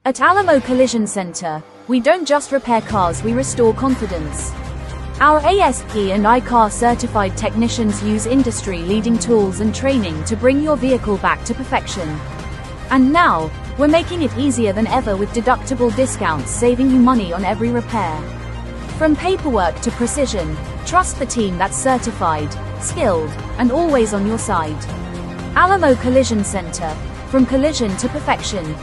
At Alamo Collision Center, we don't just repair cars, we restore confidence. Our ASP and ICAR certified technicians use industry-leading tools and training to bring your vehicle back to perfection. And now, we're making it easier than ever with deductible discounts, saving you money on every repair. From paperwork to precision, trust the team that's certified, skilled, and always on your side. Alamo Collision Center, from collision to perfection.